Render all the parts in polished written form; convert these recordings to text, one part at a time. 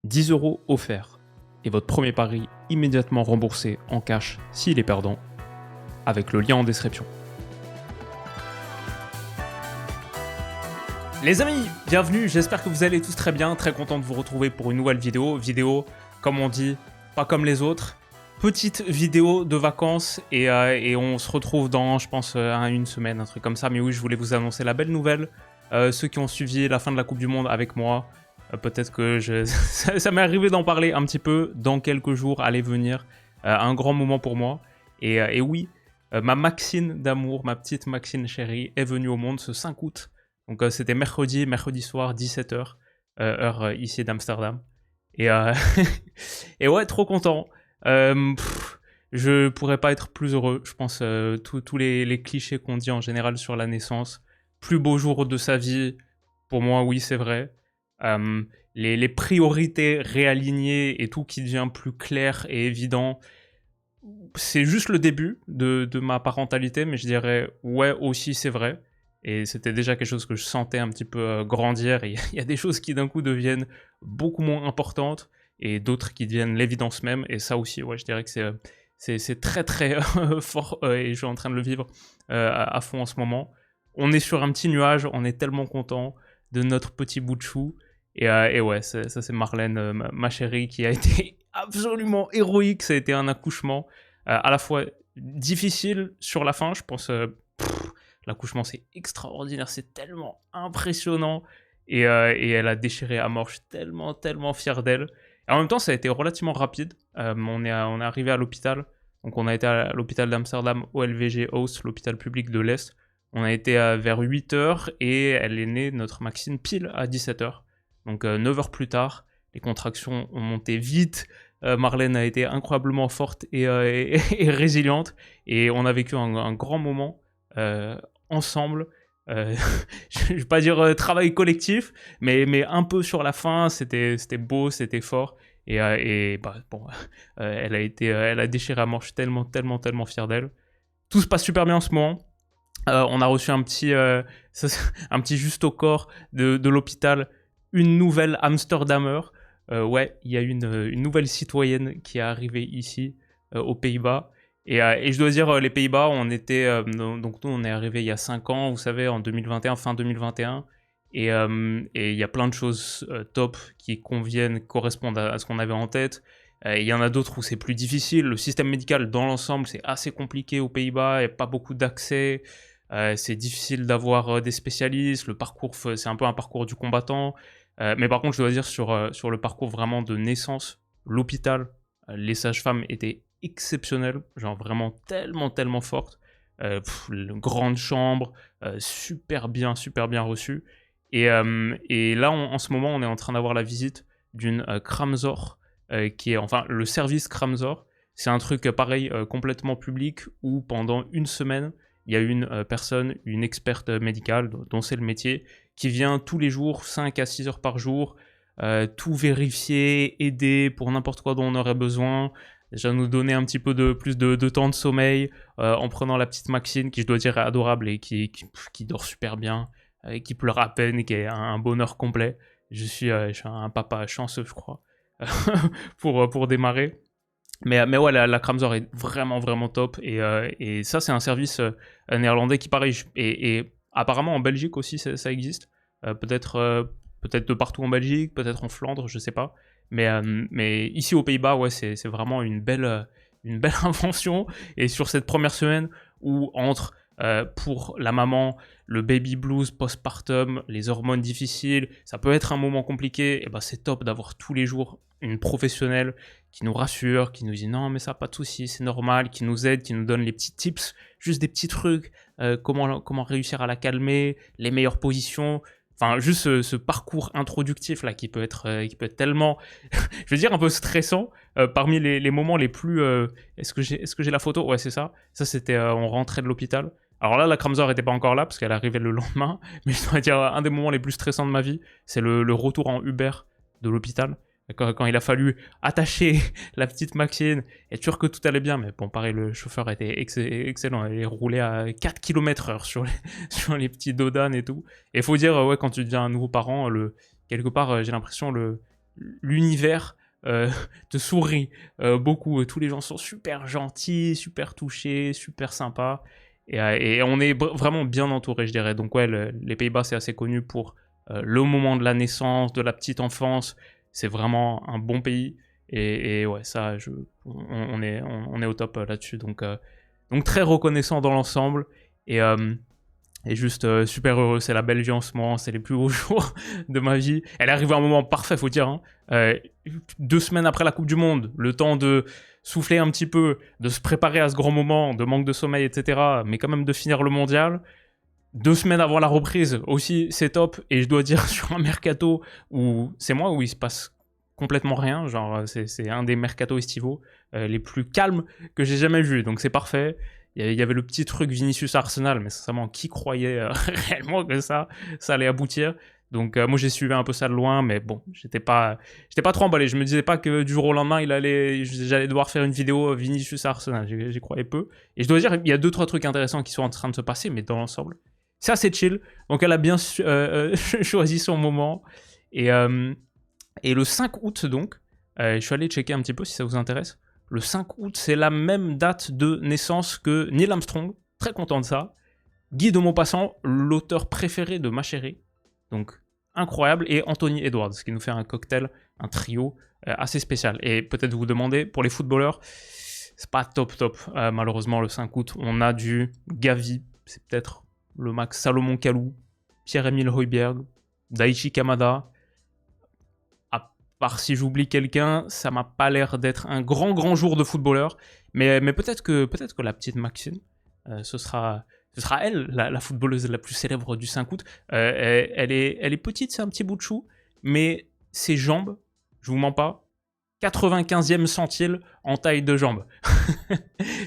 10 € offerts et votre premier pari immédiatement remboursé en cash s'il est perdant, avec le lien en description. Les amis, bienvenue, j'espère que vous allez tous très bien, très content de vous retrouver pour une nouvelle vidéo. Vidéo, comme on dit, pas comme les autres. Petite vidéo de vacances et on se retrouve dans, je pense, une semaine, un truc comme ça. Mais oui, je voulais vous annoncer la belle nouvelle. Ceux qui ont suivi la fin de la Coupe du Monde avec moi, peut-être que ça m'est arrivé d'en parler un petit peu dans quelques jours, allez venir. Un grand moment pour moi. Et oui, ma Maxine d'amour, ma petite Maxine chérie, est venue au monde ce 5 août. Donc c'était mercredi soir, 17 h, heure ici d'Amsterdam. Et, et ouais, trop content. Je pourrais pas être plus heureux. Je pense tous les clichés qu'on dit en général sur la naissance. Plus beau jour de sa vie, pour moi, oui, c'est vrai. Les priorités réalignées et tout qui devient plus clair et évident. C'est juste le début de ma parentalité, mais je dirais ouais aussi c'est vrai. Et c'était déjà quelque chose que je sentais un petit peu grandir. Et il y a des choses qui d'un coup deviennent beaucoup moins importantes et d'autres qui deviennent l'évidence même. Et ça aussi, ouais, je dirais que c'est très très fort et je suis en train de le vivre à fond en ce moment. On est sur un petit nuage, on est tellement content de notre petit bout de chou. Et ouais, ça c'est Marlène, ma chérie, qui a été absolument héroïque. Ça a été un accouchement à la fois difficile sur la fin, je pense. L'accouchement, c'est extraordinaire, c'est tellement impressionnant. Et elle a déchiré à mort, je suis tellement fier d'elle. Et en même temps, ça a été relativement rapide. On est arrivé à l'hôpital. Donc on a été à l'hôpital d'Amsterdam, OLVG Oost, l'hôpital public de l'Est. On a été vers 8 h et elle est née, notre Maxine, pile à 17 h. Donc 9 h plus tard, les contractions ont monté vite. Marlène a été incroyablement forte et résiliente. Et on a vécu un grand moment ensemble. Je vais pas dire travail collectif, mais un peu sur la fin, c'était beau, c'était fort. Et bah, bon, elle a déchiré à mort. Je suis tellement fier d'elle. Tout se passe super bien en ce moment. On a reçu un petit juste au corps de l'hôpital, une nouvelle Amsterdamer. Ouais, il y a une nouvelle citoyenne qui est arrivée ici, aux Pays-Bas. Et je dois dire, les Pays-Bas, donc nous, on est arrivé il y a 5 ans, vous savez, en 2021, fin 2021. Et il y a plein de choses top qui correspondent à ce qu'on avait en tête. Il y en a d'autres où c'est plus difficile. Le système médical, dans l'ensemble, c'est assez compliqué aux Pays-Bas. Il n'y a pas beaucoup d'accès. C'est difficile d'avoir des spécialistes. Le parcours, c'est un peu un parcours du combattant. Mais par contre, je dois dire, sur le parcours vraiment de naissance, l'hôpital, les sages-femmes étaient exceptionnelles. Genre vraiment tellement fortes. Une grande chambre, super bien reçue. Et là, en ce moment, on est en train d'avoir la visite d'une Kramzor, qui est, enfin, le service Kramzor. C'est un truc pareil, complètement public, où pendant une semaine, il y a une personne, une experte médicale, dont c'est le métier, qui vient tous les jours, 5 à 6 heures par jour, tout vérifier, aider pour n'importe quoi dont on aurait besoin. Déjà nous donner un petit peu plus de temps de sommeil, en prenant la petite Maxine, qui je dois dire est adorable et qui dort super bien, qui pleure à peine et qui est un bonheur complet. Je suis un papa chanceux, je crois, pour démarrer. Mais ouais, la Kramzor est vraiment top. Et ça, c'est un service néerlandais qui, pareil, et apparemment en Belgique aussi, ça existe. Peut-être de partout en Belgique, peut-être en Flandre, je sais pas. Mais ici aux Pays-Bas, ouais, c'est vraiment une belle invention. Et sur cette première semaine où entre pour la maman, le baby blues postpartum, les hormones difficiles, ça peut être un moment compliqué, et ben c'est top d'avoir tous les jours une professionnelle qui nous rassure, qui nous dit non mais ça pas de souci, c'est normal, qui nous aide, qui nous donne les petits tips, juste des petits trucs, comment réussir à la calmer, les meilleures positions. Enfin, juste ce parcours introductif là qui peut être tellement, je veux dire, un peu stressant. Parmi les moments les plus, est-ce que j'ai la photo? Ouais, c'est ça. Ça c'était, on rentrait de l'hôpital. Alors là, la Kramzor n'était pas encore là parce qu'elle arrivait le lendemain. Mais je dois dire, un des moments les plus stressants de ma vie, c'est le retour en Uber de l'hôpital. Quand il a fallu attacher la petite Maxine, être sûr que tout allait bien. Mais bon, pareil, le chauffeur était excellent. Il roulait à 4 km/h sur les petits dodanes et tout. Et il faut dire, ouais, quand tu deviens un nouveau parent, quelque part, j'ai l'impression, l'univers te sourit beaucoup. Tous les gens sont super gentils, super touchés, super sympas. Et on est vraiment bien entouré, je dirais. Donc ouais, les Pays-Bas, c'est assez connu pour le moment de la naissance, de la petite enfance. C'est vraiment un bon pays. Et ouais, ça, on est au top là-dessus. Donc très reconnaissant dans l'ensemble. Et juste super heureux, c'est la belle vie en ce moment, c'est les plus beaux jours de ma vie. Elle est arrivée à un moment parfait, faut dire. Hein. 2 semaines après la Coupe du Monde, le temps de souffler un petit peu, de se préparer à ce grand moment, de manque de sommeil, etc. Mais quand même de finir le mondial. 2 semaines avant la reprise aussi, c'est top. Et je dois dire, sur un mercato où c'est moi, où il se passe complètement rien, genre c'est un des mercatos estivaux les plus calmes que j'ai jamais vu, donc c'est parfait. Il y avait le petit truc Vinicius Arsenal, mais sincèrement, qui croyait réellement que ça allait aboutir? Donc moi j'ai suivi un peu ça de loin, mais bon, j'étais pas trop emballé. Je me disais pas que du jour au lendemain j'allais devoir faire une vidéo Vinicius Arsenal. J'y croyais peu. Et je dois dire, il y a 2-3 trucs intéressants qui sont en train de se passer, mais dans l'ensemble, c'est assez chill. Donc elle a bien choisi son moment. Et le 5 août donc, je suis allé checker un petit peu si ça vous intéresse. Le 5 août, c'est la même date de naissance que Neil Armstrong. Très content de ça. Guy de Maupassant, l'auteur préféré de ma chérie. Donc, incroyable. Et Anthony Edwards, qui nous fait un cocktail, un trio assez spécial. Et peut-être vous demandez, pour les footballeurs, c'est pas top. Malheureusement, le 5 août, on a du Gavi. C'est peut-être le max Salomon Kalou, Pierre-Emile Højbjerg, Daichi Kamada. Par si j'oublie quelqu'un, ça m'a pas l'air d'être un grand jour de footballeur, mais peut-être que la petite Maxine, ce sera elle, la footballeuse la plus célèbre du 5 août. Elle est petite, c'est un petit bout de chou, mais ses jambes, je vous mens pas, 95e centile en taille de jambes.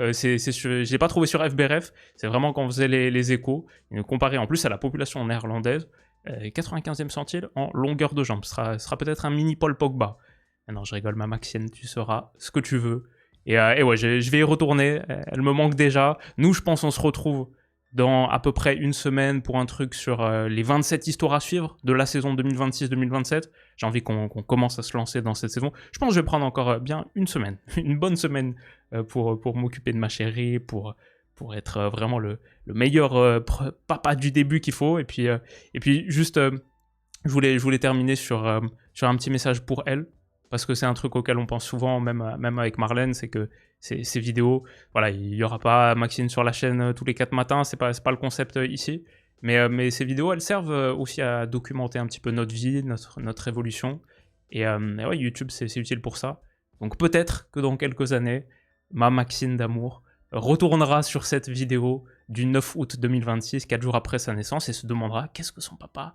Je l'ai pas trouvé sur FBRF, c'est vraiment quand on faisait les échos, comparé en plus à la population néerlandaise. 95e centile en longueur de jambe. Ce sera peut-être un mini Paul Pogba. Non, je rigole, ma Maxine, tu seras ce que tu veux. Et ouais, je vais y retourner. Elle me manque déjà. Nous, je pense on se retrouve dans à peu près une semaine pour un truc sur les 27 histoires à suivre de la saison 2026-2027. J'ai envie qu'on commence à se lancer dans cette saison. Je pense que je vais prendre encore bien une semaine. Une bonne semaine pour m'occuper de ma chérie, pour être vraiment le meilleur papa du début qu'il faut. Et puis juste, je voulais terminer sur un petit message pour elle, parce que c'est un truc auquel on pense souvent, même avec Marlène, c'est que ces vidéos, voilà, il n'y aura pas Maxine sur la chaîne tous les 4 matins, c'est pas le concept ici. Mais ces vidéos, elles servent aussi à documenter un petit peu notre vie, notre évolution. Et ouais, YouTube, c'est utile pour ça. Donc peut-être que dans quelques années, ma Maxine d'amour retournera sur cette vidéo du 9 août 2026, 4 jours après sa naissance, et se demandera qu'est-ce que son papa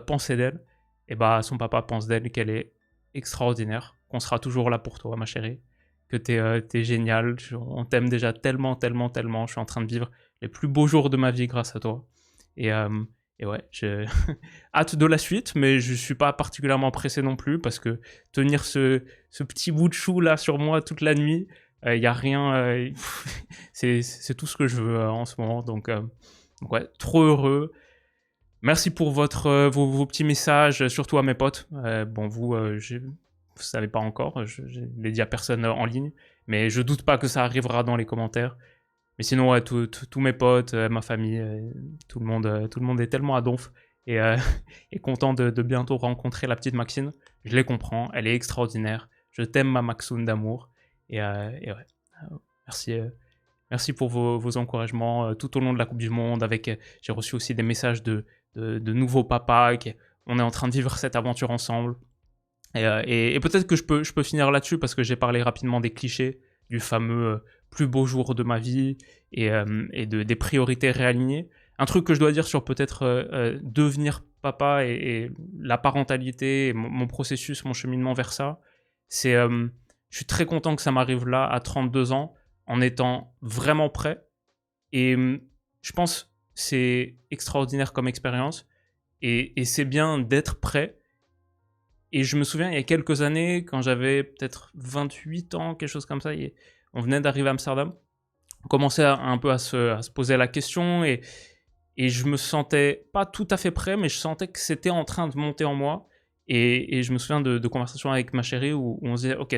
pensait d'elle. Et bah son papa pense d'elle qu'elle est extraordinaire, qu'on sera toujours là pour toi, ma chérie, que t'es génial, on t'aime déjà tellement, je suis en train de vivre les plus beaux jours de ma vie grâce à toi. Et ouais, j'ai hâte de la suite, mais je suis pas particulièrement pressé non plus, parce que tenir ce petit bout de chou là sur moi toute la nuit, il n'y a rien, c'est tout ce que je veux en ce moment, donc ouais, trop heureux. Merci pour vos petits messages, surtout à mes potes. Bon, vous savez pas encore, je l'ai dit à personne en ligne, mais je doute pas que ça arrivera dans les commentaires. Mais sinon, ouais, tous mes potes, ma famille, tout le monde est tellement à donf et content de bientôt rencontrer la petite Maxine. Je les comprends, elle est extraordinaire. Je t'aime, ma Maxoune d'amour. Et ouais, merci pour vos encouragements tout au long de la Coupe du Monde. J'ai reçu aussi des messages de nouveaux papas. On est en train de vivre cette aventure ensemble. Et peut-être que je peux finir là-dessus, parce que j'ai parlé rapidement des clichés, du fameux plus beau jour de ma vie et des priorités réalignées. Un truc que je dois dire sur peut-être devenir papa et la parentalité, et mon processus, mon cheminement vers ça, c'est je suis très content que ça m'arrive là à 32 ans, en étant vraiment prêt. Et je pense c'est extraordinaire comme expérience, et c'est bien d'être prêt. Et je me souviens, il y a quelques années, quand j'avais peut-être 28 ans, quelque chose comme ça, on venait d'arriver à Amsterdam, on commençait un peu à se poser la question, et je me sentais pas tout à fait prêt, mais je sentais que c'était en train de monter en moi. Et je me souviens de conversations avec ma chérie où on se disait, ok,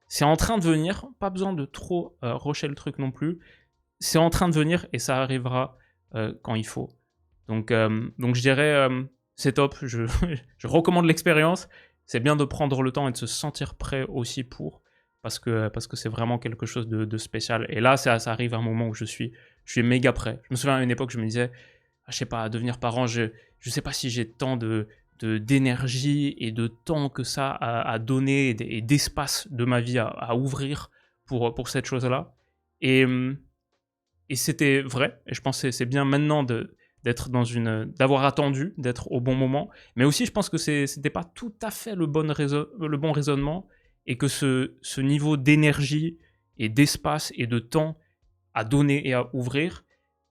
c'est en train de venir, pas besoin de trop rusher le truc non plus. C'est en train de venir et ça arrivera quand il faut. Donc je dirais, c'est top, je recommande l'expérience. C'est bien de prendre le temps et de se sentir prêt aussi parce que c'est vraiment quelque chose de spécial. Et là, ça arrive à un moment où je suis méga prêt. Je me souviens à une époque, je me disais, je sais pas, devenir parent, je sais pas si j'ai tant d'énergie et de temps que ça à donner et d'espace de ma vie à ouvrir pour cette chose-là. Et c'était vrai, et je pense que c'est bien maintenant d'être d'avoir attendu, d'être au bon moment, mais aussi je pense que c'était pas tout à fait le bon raisonnement, et que ce niveau d'énergie et d'espace et de temps à donner et à ouvrir,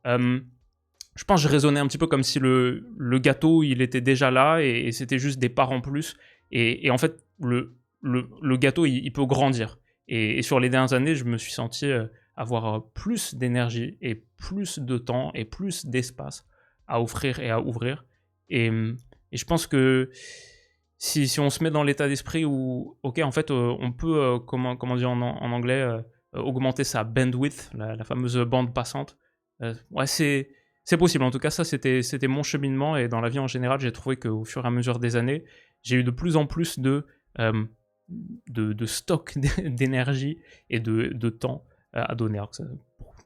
je pense que je raisonnais un petit peu comme si le gâteau, il était déjà là, et c'était juste des parts en plus, et en fait, le gâteau, il peut grandir. Et sur les dernières années, je me suis senti avoir plus d'énergie et plus de temps et plus d'espace à offrir et à ouvrir. Et je pense que si on se met dans l'état d'esprit où, ok, en fait, on peut, comment dire en anglais, augmenter sa bandwidth, la fameuse bande passante, ouais, c'est possible. En tout cas, ça, c'était mon cheminement. Et dans la vie en général, j'ai trouvé qu'au fur et à mesure des années, j'ai eu de plus en plus de stock d'énergie et de temps à donner. Alors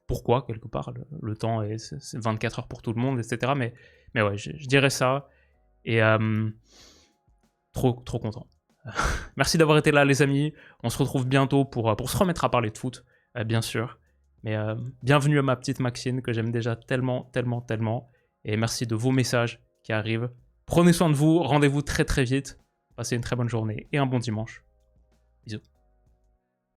pourquoi, quelque part, le temps, c'est 24 heures pour tout le monde, etc. Mais ouais, je dirais ça. Et trop content. Merci d'avoir été là, les amis. On se retrouve bientôt pour se remettre à parler de foot, bien sûr. Mais bienvenue à ma petite Maxine, que j'aime déjà tellement. Et merci de vos messages qui arrivent. Prenez soin de vous, rendez-vous très vite. Passez une très bonne journée et un bon dimanche. Bisous.